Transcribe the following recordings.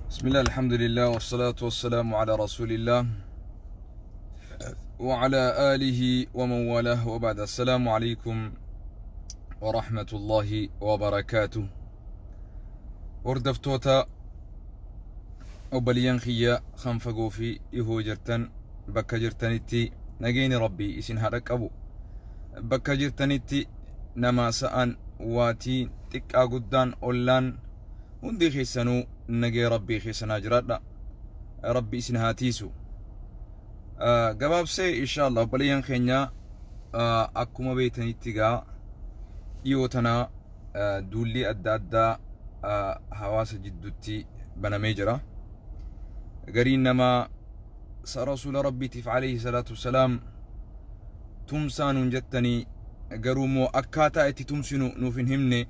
بسم الله الحمد لله والصلاة والسلام على رسول الله وعلى آله ومن والاه وبعد. السلام عليكم ورحمة الله وبركاته. وردفتوتا وبليان خيا خنفقو في إهو جرتن بكا جرتنتي نجيني ربي إسن هرق أبو بكا جرتنتي نما سأن واتي تكا قدان أولان وندي خيسانو نجي ربي خيسنا جرادا ربي إسن هاتيسو قباب سي إن شاء الله بليان خينيا أكما بيتني تيغا يوتنا دولي أدادا حواس جدوتي بنا ميجرا قرين نما رسول ربي تف عليه الصلاة والسلام تمسان جتني قرومو أكاتا اتي تمسنو نوفن همني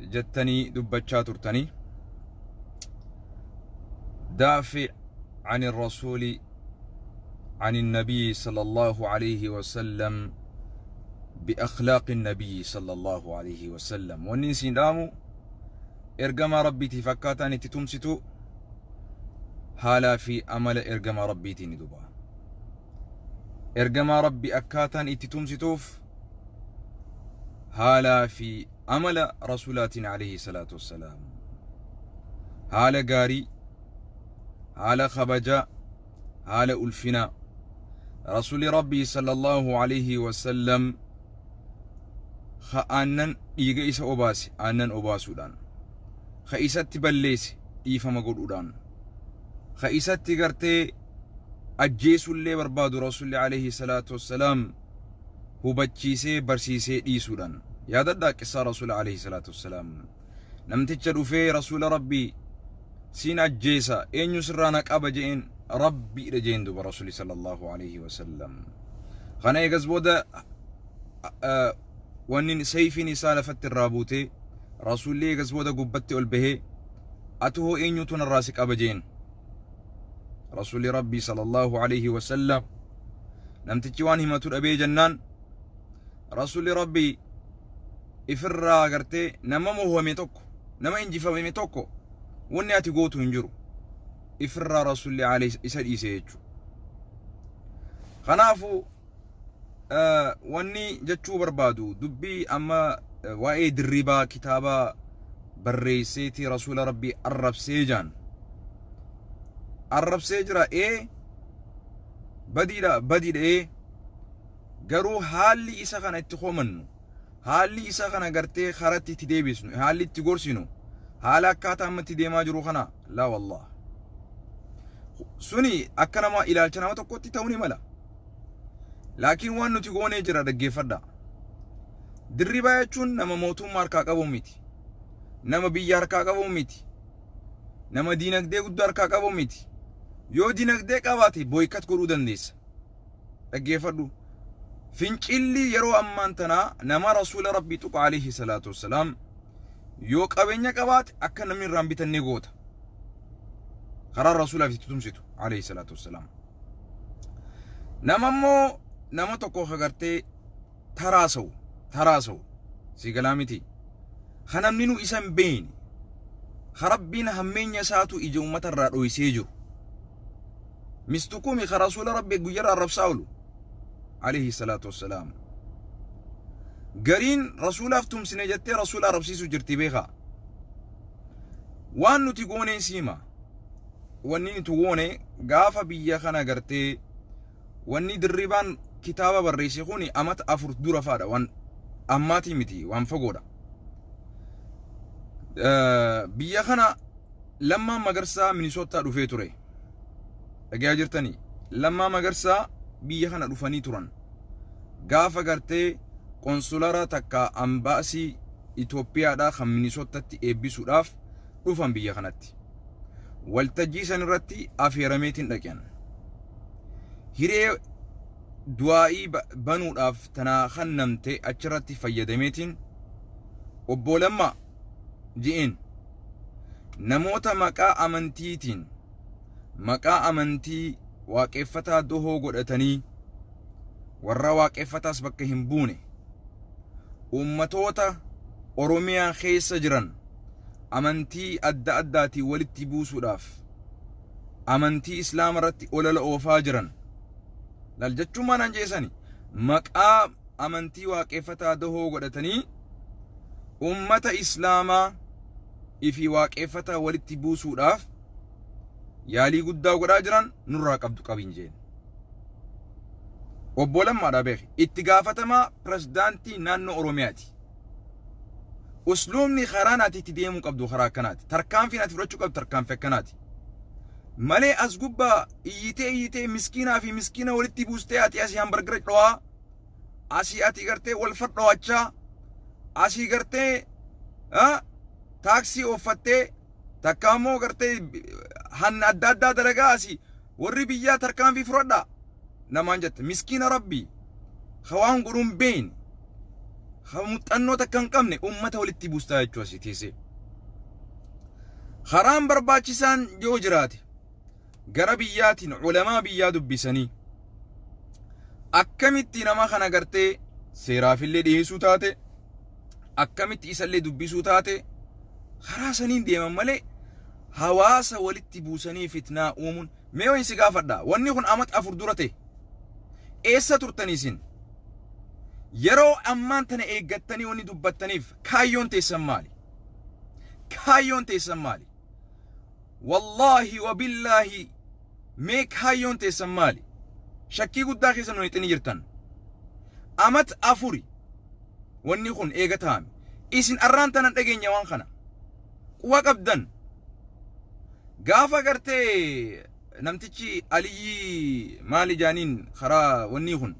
جتني دبتشا ترتني دافع عن الرسول عن النبي صلى الله عليه وسلم بأخلاق النبي صلى الله عليه وسلم وننسي دامو إرقام ربي تفكاتاني تتمستو هالا في أمل إرقام ربي تندبا إرقام ربي أكاتان تتمستوف هالا في أمل رسولاتنا عليه الصلاة والسلام هالا قاري هالا خبجا هالا ألفنا رسول ربي صلى الله عليه وسلم خأنن إيجا إسا أباسي أنن أباسودان خإسات بليس إيفا مقودودان خإسات تغرتي أجيسو اللي بربادو رسول عليه الصلاة والسلام هو بچيسي برسيسي إيسودان يادد قصة رسول عليه الصلاة والسلام نمتجدو في رسول ربي سين أجيسا إن يسرانك أبجين ربي رجين دو برسول صلى الله عليه وسلم خانا يقزبودا وانين سيفي نسالة فت الرابوتي رسول لي يقزبودا قبتي والبهي أتوه إن يتون الراسك أبجين رسول ربي صلى الله عليه وسلم نمتجوان همتون أبي جنان رسول ربي إفرا قرتي نمامو هو ميتوكو نما إنجفا ميتوكو واني أتي قوتو انجرو إفرا رسول عليه إسال إيسيجو خنافو واني جتشو بربادو دبي أما وائد الربا كتابا بريسيتي رسول ربي الرب سيجان الرب سيجرا إيه بديلا إيه قرو هالي إسا خانا اتخومنو هالي إسا خانا قرتي خارتي تديبسنو هالي تقرسنو هالا كاتا أمتي ديما جرو خانا لا والله سوني أكنما إلى الجنة تقوتي توني ملا لكن وانو تقوني جرا دقي فردا دربا يجون نما موتو ماركا قبو ميتي نما بياركا قبو ميتي نما دينك دي قداركا قبو ميتي يو دينك دي قباتي بويكات قرو دنديس دقي فردو فنچلي يرو أمانتنا نما رسول ربي تقو عليه الصلاة والسلام يو قبينيا قبات أكنا من رامبتا نيغوتا قرار رسول الله تتمسيتو عليه الصلاة والسلام نما تقو خغرتي تراسو سيقلامتي خنمنينو إسان بين خربين همين يساتو إجو متر رأوي سيجو مستقومي خرسول ربي قجر الرب ساولو عليه الصلاة والسلام قرين رسول افتم سنجتي رسول رب سيسو جرتي بيخا وانو تقوني سيما واني تقوني قافا بيا خنا قرتي واني دربان كتابة بريسي خوني أمات أفرط دورة فادا وان أماتي متي وان فقودا بيا خنا لما مقرسا منيسوتا رفي توري أجي أجرتني لما مقرسا بيا خنا رفاني توران قافا قرتي قنصلارا تكا أمباسي إثيوبيا دا خم منيسوتا تي إبسو راف رفان بيا خناتي والتجيسن رتي أفيرميتين لكن هيري دوائي بنو راف تنا خنمتي أجرتي فيدميتين وبولما جئين نموتا مكا أمنتيتين مكا أمنتي واقفتا دوهو قدتني ورا واقفتا سبكهم بوني أمتوتا أوروميا خيس جران amantii adda addaatii walitti buusuudhaaf amantii islaama irratti olala oofaa jiran lal jechuun maanaan jeesani maqaa amantii waaqeffataa dahoo godhatanii ummata islaamaa ifi waaqeffataa walitti buusuudhaaf yaalii guddaa godhaa jiran nurraa qabdu qabin jeen obbo Lammaadhaa beeki itti gaafatamaa pirezidaantii naannoo Oromiyaati. Usluubni karaa naati itti deemuu qabdu karaa akkanaati. Tarkaanfiin ati fudhachuu qabdu tarkaanfii akkanaati. Malee as gubbaa iyyitee miskiinaa fi miskiina walitti buustee ati asii hambargara dhawaa asii ati gartee wal fadhaawachaa asii gartee taaksii offattee takka ammoo gartee hanna adda addaa dalagaa asii warri biyyaa tarkaanfii fudhadhaa namaan jette miskiina rabbii hawaan godhuun beeyin muuxannoo takka hin qabne ummata walitti buustaa jechuu asii teessee karaan barbaachisaan yoo jiraate gara biyyaatiin ulamaa biyyaa dubbisanii akkamitti nama kana gartee seeraafillee dhiyeessuu taate akkamitti isallee dubbisuu taate karaa saniin deeman malee hawaasa walitti buusanii fitnaa uumuun mee waan si gaafadha wanni kun amat afur dura ta'e eessa turtanii isin yeroo ammaan tana eeggattanii wanni dubbattaniif kaayyoon teessan maali kaayyoon teessan maali wallaahi wabillaahi mee kaayyoon teessan maali shakkii guddaa keessa nu hixini jirtan amat afuri wanni kun eega taame isin arraan tanan dhageenya waan kana quwa qabdan gaafa gartee namtichi Aliyyi maali jaaniin karaa wanni kun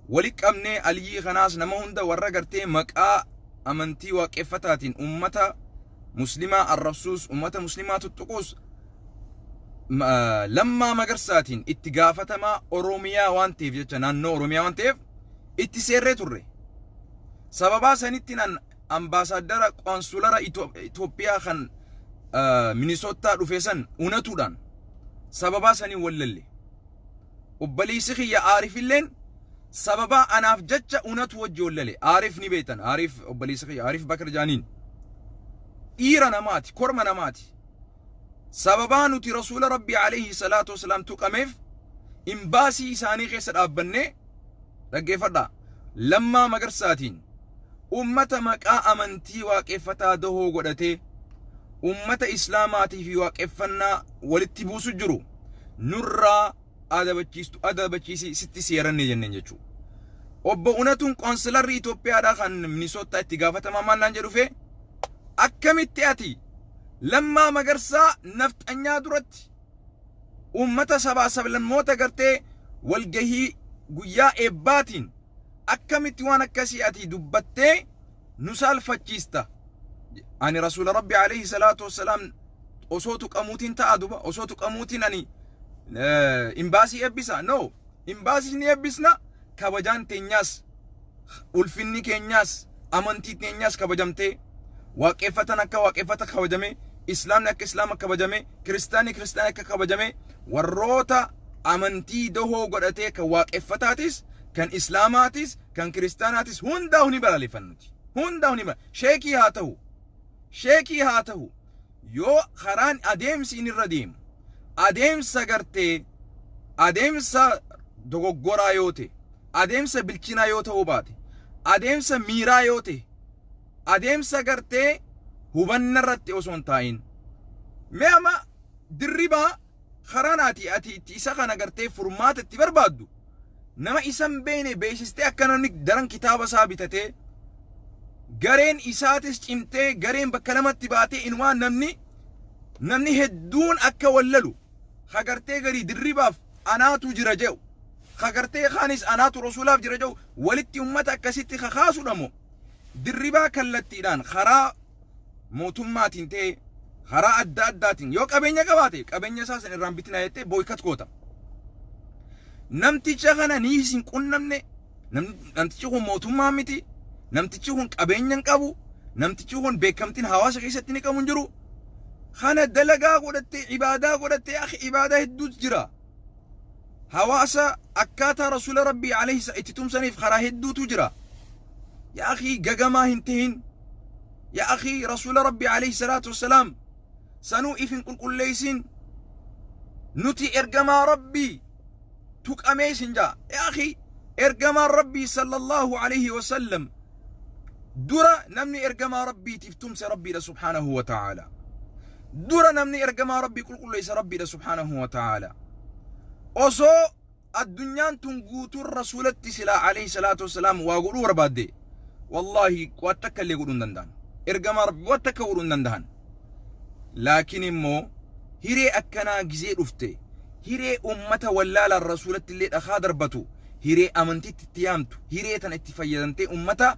wali qabnee Aliyyi kanaas nama hunda warra gartee maqaa amantii waaqeffataatiin ummata muslimaa arrabsuus ummata muslimaa tuttuquus Lammaa Magarsaatiin itti gaafatamaa Oromiyaa waan ta'eef jecha naannoo Oromiyaa waan ta'eef itti seerree turre sababaa sanitti nan ambaasaadara qoonsulara Itoophiyaa kan Minisootaa dhufe san unatuudhaan sababaa sanii wallalle obboleessi kiyya Aarifilleen sababaa anaaf jecha unatu wajji wallale Aarif ni beektan Aarif obboleessi kiyya Aarif Bakar jaaniin dhiira namaati korma namaati sababaa nuti rasuula rabbii alayhi salaatu wasalaam tuqameef imbaasii isaanii keessa dhaabbannee dhaggeeffadhaa Lammaa Magarsaatiin ummata maqaa amantii waaqeffataa dahoo godhatee ummata islaamaatii fi waaqeffannaa walitti buusu jiru nurraa adabachiisi sitti seeranne jenneen jechuu obbo unatuun qoonsilarri Itoophiyaadhaa kan Minisootaa itti gaafatamaa maallaan jedhufe akkamitti ati Lammaa Magarsaa nafxanyaa duratti ummata sabaa sablammoota gartee walgahii guyyaa eebbaatiin akkamitti waan akkasii ati dubbattee nu saalfachiista ani rasuula rabbi alayhi salaatu wassalaam osoo tuqamuutiin ta'a duba osoo tuqamuutiin ani imbaasii eebbisa no imbaasii ni eebbisna kabajaan teenyaas ulfinni keenyaas amantii teenyaas kabajamtee waaqeffatan akka waaqeffata kabajame islaamni akka islaama kabajame kiristaanni akka kabajame warroota amantii dahoo godhatee kan waaqeffataatis kan islaamaatis kan kiristaanaatis hundaa huni balaleeffannuti hundaa huni sheekii haa ta'u yoo karaan adeemsi inni irra deemu adeemsa gartee adeemsa dogoggoraa yoo ta'e adeemsa bilchinaa yoo ta'uu baate adeemsa miiraa yoo ta'e adeemsa gartee hubanna irratti osoo hin taa'in mee ama dirribaa karaanaati ati isa kana gartee furmaata itti barbaaddu nama isan beene beeksistee akka namni daran kitaaba isaa bitatee gareen isaatis cimtee gareen bakka lamatti baatee inwaan namni hedduun akka wallalu hagartee garii dirribaaf anaatu jira je'u hagartee kaanis anaatu rasuulaaf jira je'u walitti ummata akkasitti kakaasuudha moo dirribaa kallattiidhaan karaa mootummaatiin ta'e karaa adda addaatiin yoo qabeenya qabaate qabeenya isaa san irraan bitinaa jettee boykat goota namticha kana ni isin qunnamne namtichi kun mootummaa miti namtichi kun qabeenya hin qabu namtichi kun beekamtiin hawaasa keessatti ni qabu hin jiru kana dalagaa godhattee ibaadaa godhattee akhi ibaadaa hedduutu jira hawaasa akkaataa rasuula rabbii alayhi itti tumsaniif karaa hedduutu jira yaa akhi gagamaa hin tahin يا أخي رسول ربي عليه الصلاة والسلام سنو إفن قل ليسين نتي إرقما ربي توك أميسن جا يا أخي إرقما ربي صلى الله عليه وسلم درا نمني إرقما ربي تفتمس ربي سبحانه وتعالى درا نمني إرقما ربي قل ليس ربي سبحانه وتعالى أصو الدنيا تنقوت الرسول التسلا عليه الصلاة والسلام وقلوا ربادي والله قواتك اللي يقولون دندان إرقما ربي قواتك يقولون دندان لكن إمو هيري أكنا جزير أفتي هيري أمة ولالا الرسول اللي أخاد ربطو هيري أمنتي تتيامتو هيري تنتفيدنتي أمة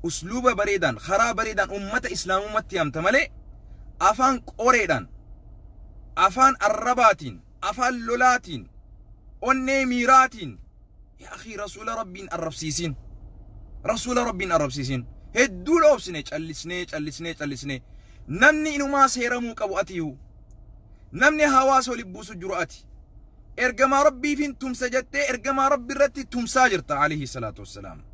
أسلوب بريدان خرا بريدان أمة إسلام أمة تيامت ملي أفان قريدان أفان الرباتين أفان لولاتين أني ميراتين يا أخي رسول ربين الربسيسين رسول ربين الربسيسين هدول أوبسني تشالسني نمني إنو ما سيرمو كبواتيو نمني هواسو لبوسو جرؤاتي إرقما ربي فين تمسجدتي إرقما ربي رتي تمساجرت عليه الصلاة والسلام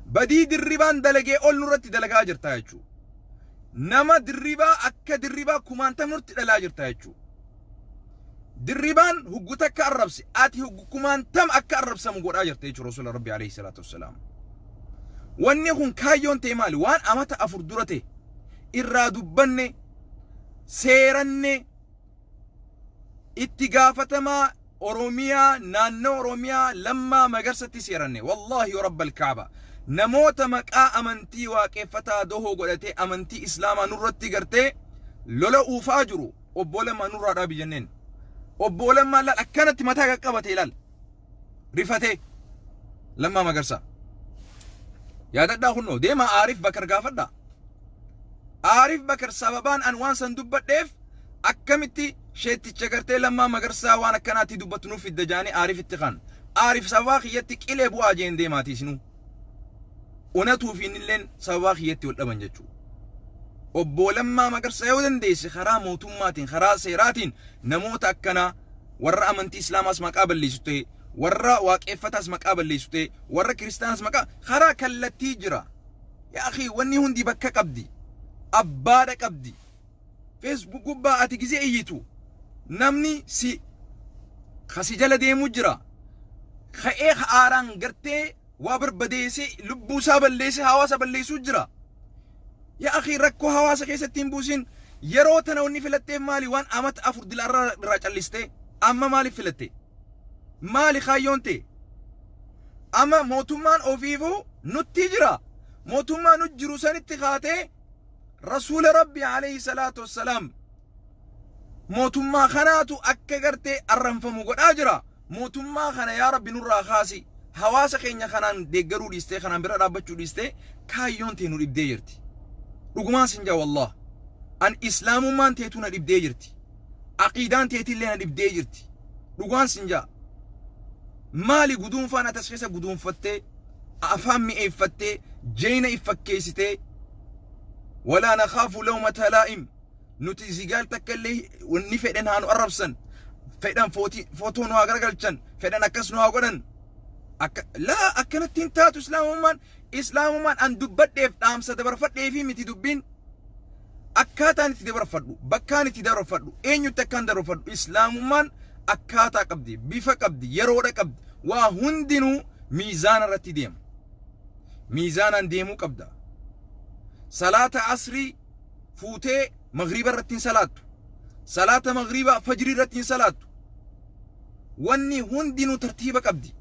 بدي دربان دلقي أول نرتي دلقا جرتا يجو نما دربا أكا دربا كمان تمرتي دلقا جرتا يجو دربان هقوتك الربسي آتي هقو كمان تم أكا الربسي مقور آجرتا يجو رسول ربي عليه الصلاة والسلام واني هون كايون تيمالي وان أمتا أفردورتي إرادو بني سيرني اتقافتما أوروميا نانو أوروميا لما مقرستي سيرني والله رب الكعبة نموت مكا أمنتي وكيفتا دوهو قلتي أمنتي إسلاما نرتي قرتي لولا أفاجرو أبولما نور رابي جنين أبولما لا أكانت متاك قبتي لال رفتي لما مقرسا يا دادا خنو ديما عارف بكر قافدا عارف بكر سببان أنوان سندوبت ديف أكمتي شيتي شكرتي لما مقرسا وانا كانت دوبتنو في الدجاني عارف اتخان عارف سواخي يتك إلي بوا جين ديماتي سنو ونتو في نلين سواخي يتي والأبن جتشو أبو لما مقرسا يودن ديسي خرا موتوماتين خرا سيراتين نموت أكنا ورا أمنتي إسلام اسمك قابل لي ستي ورا واقفة اسمك قابل لي ستي ورا كريستان اسمك خرا كالتي جرا يا أخي واني هندي بكا قبدي أبادك قبدي فيسبوك قبا أتكزي أيتو نمني سي خسي جل دي مجرى خيخ آران قرتي وابر بديسي لبو سابل ليسي هواسا بليسو جرى يا أخي ركو هواسا كيسا تنبوسين يروتنا وني فلتي مالي وان أمت أفرد الراجع الليستي أما مالي فلتي مالي خايونتي أما موتومان أوفيفو نتجرى موتومان نجرو سنتخاتي رسول ربي عليه الصلاة والسلام موتما خناتو أكا قرتي أرنفمو قد أجرا موتما خنا يا ربي نورا خاسي حواسا خينيا خنان ديگرو ديستي خنان برا رابچو ديستي كايون تينو لبدي جرتي رقمان سنجا والله أن إسلامو مان تيتونا لبدي جرتي عقيدان تيتي لنا لبدي جرتي رقمان سنجا مالي قدون فانا تسخيسا قدون فتي أفهمي اي فتي جينا افكيستي ولا نخاف لومة لائم نتي زيقال تكالي ونفعدن هانو أربسن فعدن فوتون واغرقلچن فعدن أكسنو واغرن لا أكنت تنتاتو إسلام من أن دبت ديف دامسة دبرفت ديفي متي دبين أكاتا نتي دبرفتو بكا نتي دبرفتو إنيو تكان دبرفتو إسلام من أكاتا قبدي بيفا قبدي يرودا قبدي وهندنو ميزان رتي ديم ميزانا ديمو قبدا صلاة عصري فوتي مغربا رتين صلاة مغربا فجر رتين صلاة واني هندنو ترتيبا قبدي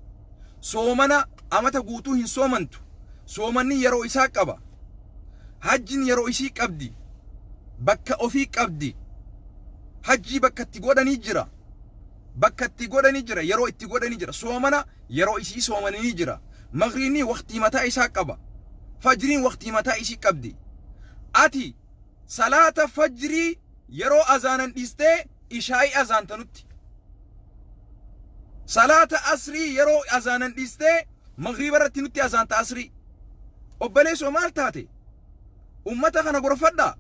صومنا أمتا قوتوهن صومنتو صومني يرو إساء قبا حجن يرو إسي قبدي بكا أوفي قبدي حجي بكا تقودا نجرا بكا تقودا نجرا يرو اتقودا نجرا صومنا يرو إسي صومنا نجرا مغريني وقتي متى إساء قبا فجرين وقتي متى إسي قبدي أتي صلاة فجري يرو أذانا ديستي إشاء أذان تنوتي صلاة أسري يرو أذانا ديستي مغرب رتنوتي أذان تأسري وبليس ومال تاتي أمتا خنا غرفدا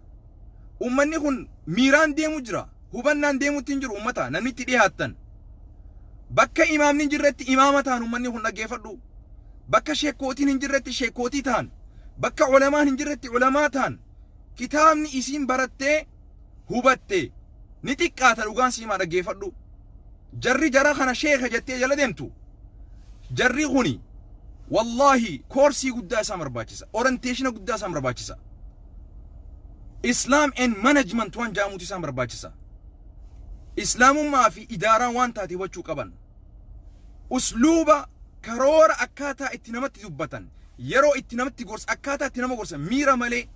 أمني خن ميران ديمو جرا هبنان ديمو تنجر أمتا نميتي دي هاتن بكا إمام ننجرتي إمامتان أمني خن نجيفدو بكا شيكوتي ننجرتي شيكوتي تان بكا علماء ننجرتي علماء تان kitaabni isiin barattee hubatte ni xiqqaata dhugaan siimaa dhaggeeffadhu. Jarri jara kana sheekha jettee jala deemtu jarri kuni wallahi koorsii guddaa isaa barbaachisa, orienteeshina guddaa isaa barbaachisa, Islam and management waan jaamuuti isaa barbaachisa. Islaamummaa fi idaaraan waan taate hubachuu qaban, usluuba karoora akkaataa itti namatti dubbatan, yeroo itti namatti gorsa akkaataa itti nama gorsan miira malee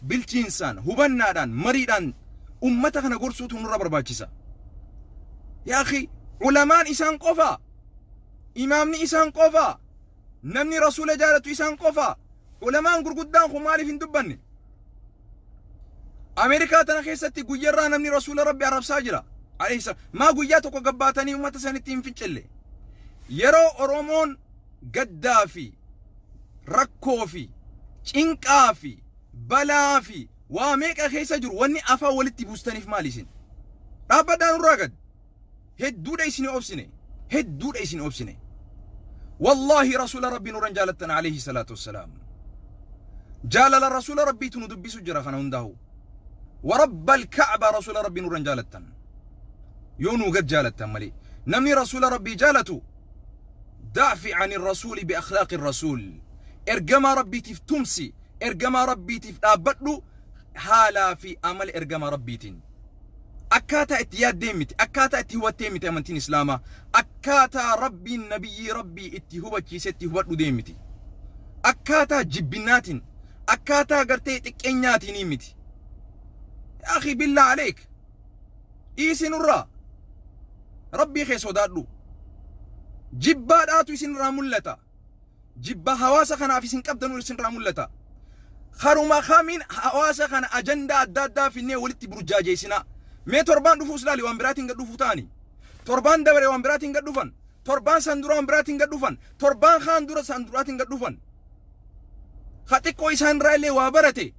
bilchiinsaan hubannaadhaan mariidhaan ummata kana gorsuutu nurra barbaachisa. Yaa akhi ulamaan isaan qofaa, imaamni isaan qofaa, namni rasuula jaalatu isaan qofaa. Ulamaan gurguddaan kun maaliif hin dubbanne? Ameerikaa tana keessatti guyyarraa namni rasuula rabbi arrabsaa jira alayhi salaam. Maa guyyaa tokko gabbaatanii ummata sanitti hin ficcille. Yeroo Oromoon gaddaa fi rakkoo fi cinqaa fi balaa fi waa meeqa keessa jiru wanni afaan walitti buustaniif maali isin? Dhaabbadhaan nurraa gad. Hedduudha isin obsine, hedduudha isin obsine. Wallahi rasuula rabbii nurran jaalattan alayhi salaatu wassalaam. Jaalala rasuula rabbiitu nu dubbisu jira kana hundaahu. ورب الكعبة رسول ربي نورا جالتن يونو قد جالتن ملي نمني رسول ربي جالتو دافع عن الرسول بأخلاق الرسول ارقما ربي تفتمسي ارقما ربي تفتابدلو حالا في أمل ارقما ربي تين أكاتا اتياد ديمت أكاتا اتهوات ديمت أمنتين إسلاما أكاتا ربي النبي ربي اتهوات يسيت اتهوات ديمتي أكاتا جبنات أكاتا قرتي تكينيات نيمتي. أخي بالله عليك إيسن الرا ربي خيسو دادلو جبا داتو إسن رامولتا جبا حواسا خنا في سن قبدنو إسن رامولتا خارو خامين حواسا خنا أجندا دادا في النية ولتي برجاجي إسنا مي توربان دفو سلالي وانبراتين قد دفو تاني توربان دبري وانبراتين قد دفن توربان سندورا وانبراتين قد دفن توربان خان دورا سندوراتين قد دفن خاتيكو إسان رايلي وابرتي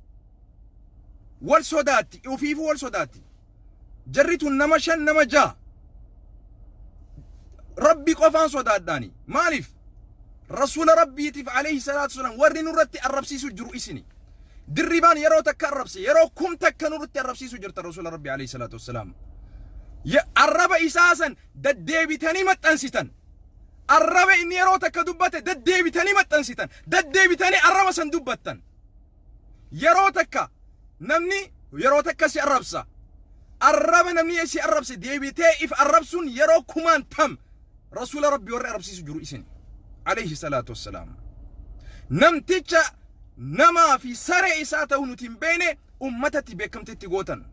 والسوداتي وفيفو والسوداتي جريتو النمشان نمجا ربي قفان سودات داني مالف رسول ربي يتف عليه الصلاة والسلام وري نورتي الربسيسو جرو إسني دربان يرو تكا الربسي يرو كم تكا نورتي الربسيسو جرت الرسول ربي عليه الصلاة والسلام الرب إساسا ددي بتاني متنسيتن الرب إني يرو تكا دبته ددي بتاني متنسيتن ددي بتاني الرب سندبتن يرو تكا نمني يرو تكسي الربسة الرب نمني يسي الربسة ديبيتي إف الربسون يرو كمان تم رسول ربي ورى الربسي سجرو إسن عليه الصلاة والسلام نمتيجا نما في سرع إساته نتين بيني أمتتي بكم تتغوتن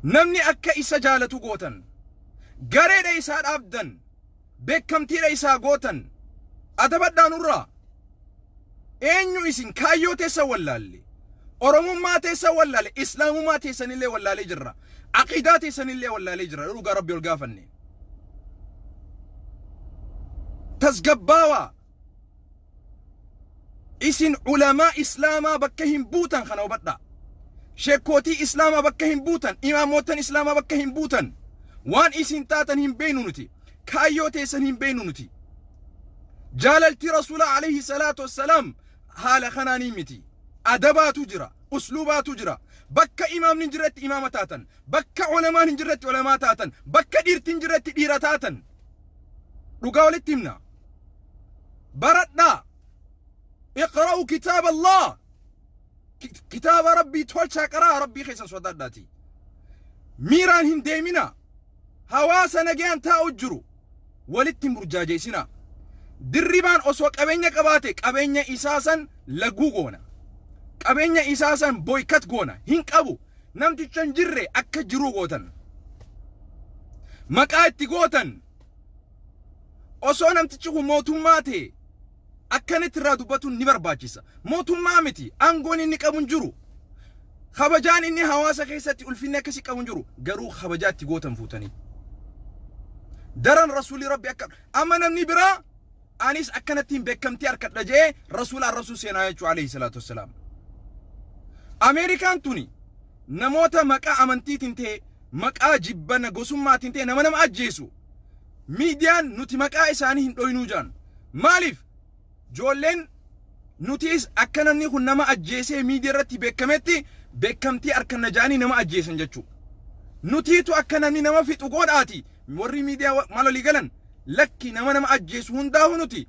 نمني أكا إسا جالتو غوتن غريد إسا أبدن بكم تير إسا غوتن أدبدا نورا إنيو إسن كايو تسا واللالي أرموما تيسا والله إسلاموما تيسا نلي والله جرا عقيدات تيسا نلي والله جرا روغا ربي والغافني تسقباوا إسن علماء إسلاما بكهم بوتن خنو بدا شيكوتي إسلاما بكهم بوتن إماموتن إسلاما بكهم بوتن وان إسن تاتن هم بينونتي كايو تيسن هم بينونتي جاللتي رسول عليه الصلاة والسلام حال خناني متي أدبات جرا أسلوبات جرا بك إمام نجرت إمامتاتن بك علماء نجرت علماتاتن بك ديرت نجرت ديرتاتن رقاول التمنى بردنا اقرأوا كتاب الله كتاب ربي تولشا قرأ ربي خيسا سودات داتي ميران هنديمنا هواسا نجيان تا أجرو ولتم رجاجي سنا دربان أسوك أبينيا قباتك أبينيا إساسا لقوقونا qabeenya isaasan boykat goona hin qabu namtichan jirre akka jiru gootan maqaa itti gootan osoo namtichi kun mootummaa ta'e akkanatti irraa dubbatuun ni barbaachisa mootummaa miti aangoon inni qabuun jiru kabajaan inni hawaasa keessatti ulfinni akkasii qabuun jiru garuu kabajaa itti gootan fuutanii daran rasuuli rabbi akka amma namni biraa anis akkanatti hin beekamtii harkadha jee rasuula arrabsuu seenaa jechuu alayhi salaatu wassalaam Amerikaan tuni namoota maqaa amantiitiin ta'e maqaa jibbana gosummaatiin ta'e nama ajjeesu miidiyaan nuti maqaa isaanii hin dhoynuu jaan maaliif joolleen nutis akka namni kun nama ajjeesee miidiyaa irratti beekametti beekamtii harkan jaanii nama ajjeesan jechuu nutiitu akka namni nama fixu godhaati warri miidiyaa malolii galan lakki nama ajjeesu hundaa'u nuti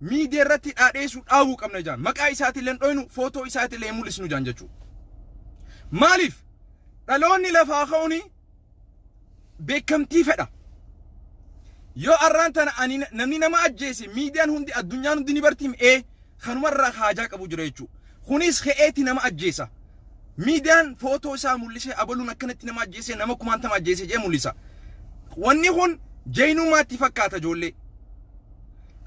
miidiyaa irratti dhaadheessu dhaabuu qabna jaan maqaa isaatiillee dhoynu footoo isaatiillee mul'isnu jaan jechuu maaliif dhaloonni lafaa ka'uuni beekamtii fedha yoo arraan tana ani namni nama ajjeese miidiyaan hundi addunyaan hundi ni bartiim kanumarraa haajaa qabu jira jechuu kunis he'eeti nama ajjeesa miidiyaan footoo isaa mul'isee abaluun akkanatti nama ajjeese nama kumaantama ajjeese jee mul'isa wanni kun jeynumaatti fakkaata ijoollee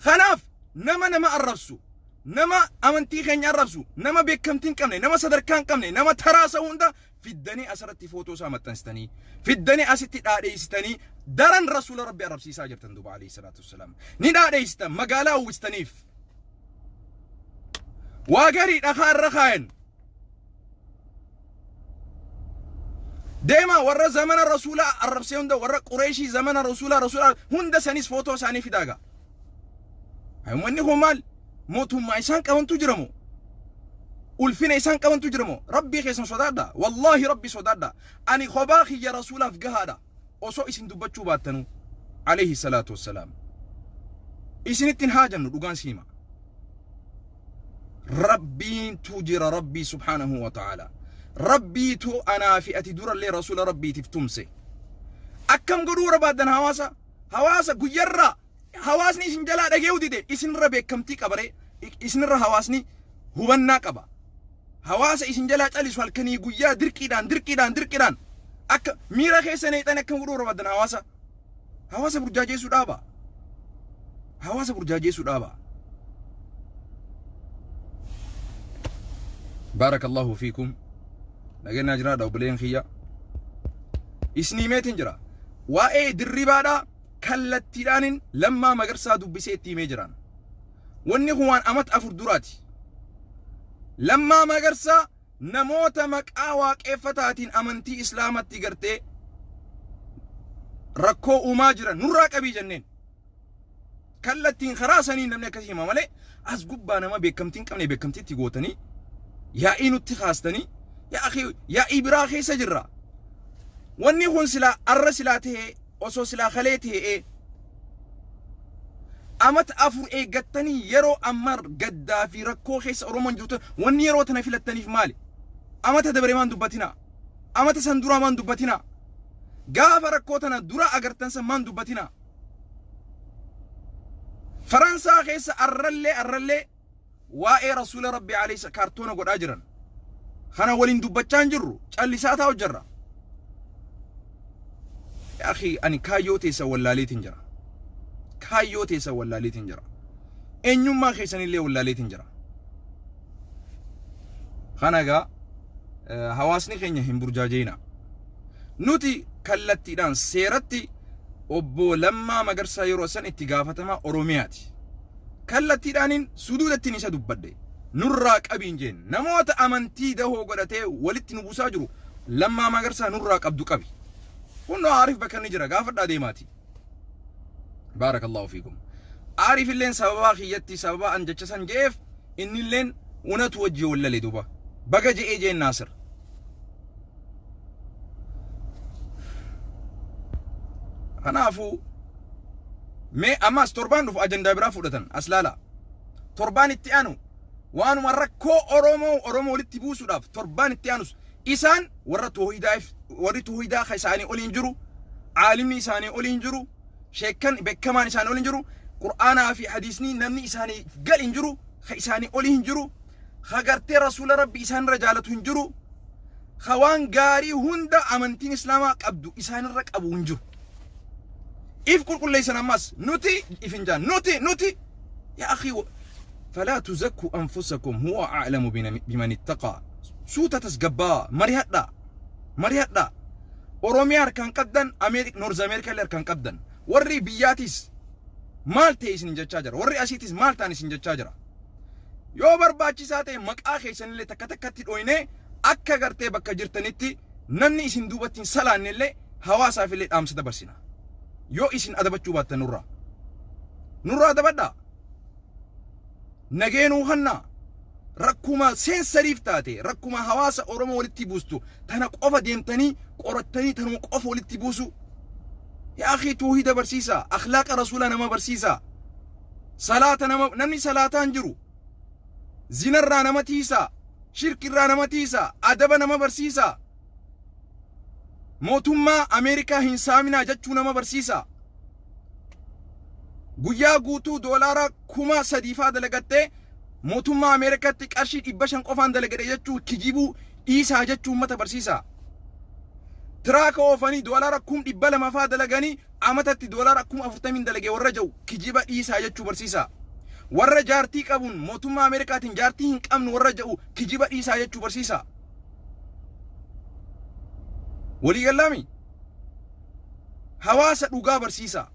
kanaaf nama arrabsu nama amantii keenya arrabsu nama beekamtii hin qabne nama sadarkaa hin qabne nama taraasa hunda fiddanii asirratti footoo isaa maxxansitanii fiddanii asitti dhaadheessitanii daran rasuula rabbi arrabsiisaa jirtan duba alayhi salaatu wassalaam ni dhaadheessitan magaalaa uwwistaniif waa garii dhakaa irra kaayan deema warra zamana rasuula arrabsee hunda warra qureeshii zamana rasuula hunda sanis footoo isaanii fidaaga hayumanni kun maal mootummaa isaan qabantu jiramo ulfina isaan qabantu jiramo rabbii keessan sodaadha wallahi rabbi sodaadha ani khobaa khiyya rasuulaaf gahaadha osoo isin dubbachuu baattanu alayhi salaatu wassalaam isinittin haajannu dhugaan siima rabbiin tujira rabbii subhaanahu wa ta'ala rabbii tu anaa fi ati durallee rasuula rabbiitiif tumse akkam godhuu barbaadan hawaasa guyyarraa hawaasni isin jalaa dhageewu dide isinirra beekamtii qabare isinirra hawaasni hubannaa qaba hawaasa isin jalaa calisu halkanii guyyaa dirqiidhaan akka miira keessa neexan akkam godhuu barbaadan hawaasa burjaajeessuu dhaaba hawaasa burjaajeessuu dhaaba barakallahu fiikum nageenyaa jiraadha obboleen kiyya isnii meetin jira waa'ee dirribaadha kallattiidhaanin lammaa magarsaa dubbisee itti himee jiran wanni kun waan amat afur duraati lammaa magarsaa namoota maqaa waaqeffataatiin amantii islaamatti gartee rakkoo uumaa jiran nurraa qabii jenneen kallattiin karaa sanii namni akkasii hima malee as gubbaa nama beekamtiin qabne beekamtiitti gootanii yaa'ii nutti kaastanii yaa akhi yaa'ii biraa keessa jirra wanni kun silaa arra silaa ta'ee osoo silaa kalee ta'ee amat afur eeggattanii yeroo ammar gaddaa fi rakkoo keessa oromoon jirtu wanni yeroo tana filattaniif maali amata dabaree maan dubbatina amata san duraa maan dubbatina gaafa rakkoo tana dura agartan san maan dubbatina faransaa keessa arrallee waa'ee rasuula rabbi alayhi kaartoona godhaa jiran kana waliin dubbachaa hin jirru callisaa taa'u jirra yaa akhi ani kaayyoo teessa wallaaleetiin jira kaayyoo teessa wallaaleetiin jira eenyummaa keessanillee wallaaleetiin jira kana gaa hawaasni keenya hin burjaajeena nuti kallattiidhaan seeratti obbo Lammaa Magarsaa yeroo san itti gaafatamaa Oromiyaati kallattiidhaanin suduudattiin isa dubbadde nurraa qabiin jeen namoota amantii dahoo godhatee walitti nu buusaa jiru Lammaa Magarsaa nurraa qabdu qabi kunoo Aarif bakka inni jira gaafadhaa deemaati barakallahu fiikum Aarif illeen sababaa kiyyatti sababaa an jecha san jeef inni illeen unatu wajji wallale duba baga je'ee jeen Naasir kanaafu mee ammas torbaan dhufu ajandaa biraa fudhatan aslaala torbaan itti aanu waanuma rakkoo oromoo walitti buusuudhaaf torbaan itti aanus isaan warra toohidaa isaanii oliin jiru caalimni isaanii oliin jiru sheekan bekkamaan isaanii oliin jiru qur'aanaa fi hadiisni namni isaanii gal hin jiru isaanii oliin jiru gartee rasuula rabbi isaanirra jaalatu hin jiru waan gaarii hunda amantiin islaamaa qabdu isaanirra qabu hin jiru if كل ليس نماس نوتي إفنجان نوتي يا أخي فلا تزكوا أنفسكم هو أعلم بمن اتقى سوتا تسقبا مريهات أوروميا كان قدن نورز أمريكا اللي كان قدن وري بياتيس مالتي سنجا تشاجر وري أسيتيس مالتاني سنجا تشاجر يو برباچي ساتي مقاخي سن اللي تكتكتي دوينه أكا غرتي بكا جرتنيتي نني سندوبتين سلان اللي هواسا في اللي أمس دبرسنا yoo isin adabachuu baattan nurraa adabadhaa nageenuu hannaa rakkuma seensariif taate rakkuma hawaasa oromoo walitti buustu tana qofa deemtanii qorattanii tanuma qofa walitti buusu yaa akhi tawhiida barsiisa akhlaaqa rasuula nama barsiisa salaata nama namni salaataan jiru zinarraa nama tiisa shirkirraa nama tiisa adaba nama barsiisa mootummaa Ameerikaa hin saaminaa jechuu nama barsiisa guyyaa guutuu doolaara 3,000 dalagattee mootummaa Ameerikaatti qarshii 500 qofaan dalagade jechuu kijibuu dhiisaa jechuu ummata barsiisa tiraaka oofanii doolaara 200,000 dalaganii amatatti doolaara 40,000 dalage warra jiru kijiba dhiisaa jechuu barsiisa warra jaartii qabuun mootummaa Ameerikaatiin jaartii hin qabnu warra jiru kijiba dhiisaa jechuu barsiisa walii gallami hawaasa dhugaa barsiisa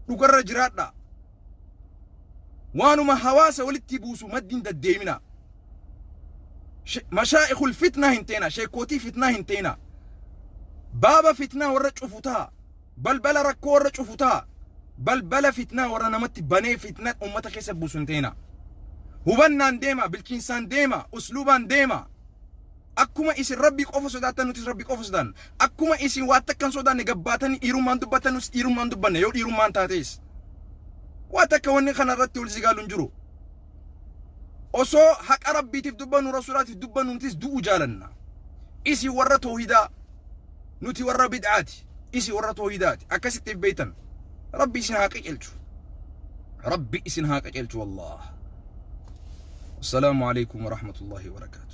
dhugarra jiraadha وانما حواس ولتي بوسو مدين دديمنا مشايخ الفتنة هنتينا شيكوتي فتنة هنتينا بابا فتنة ورا شوفوتها بلبلا ركو ورا شوفوتها بلبلا فتنة ورا نمت بني فتنة أمتا كيسب بوسنتينا هبنان ديما بالكنسان ديما أسلوبان ديما أكما إسي ربي قوفو سوداتان نتيس ربي قوفو سودان أكما إسي واتكن سودان نقباتان إيرومان دباتان نس إيرومان دبان يو إيرومان تاتيس واتكوني خنا رتي والزقال نجرو أصو حق ربي تفدبان ورسولات تفدبان ونتيس دو جالنا إسي ورا توحيدا نتي ورا بدعاتي إسي ورا توحيدات أكاسي بيتن ربي إسن هاقي إلجو ربي إسن هاقي إلجو والله السلام عليكم ورحمة الله وبركاته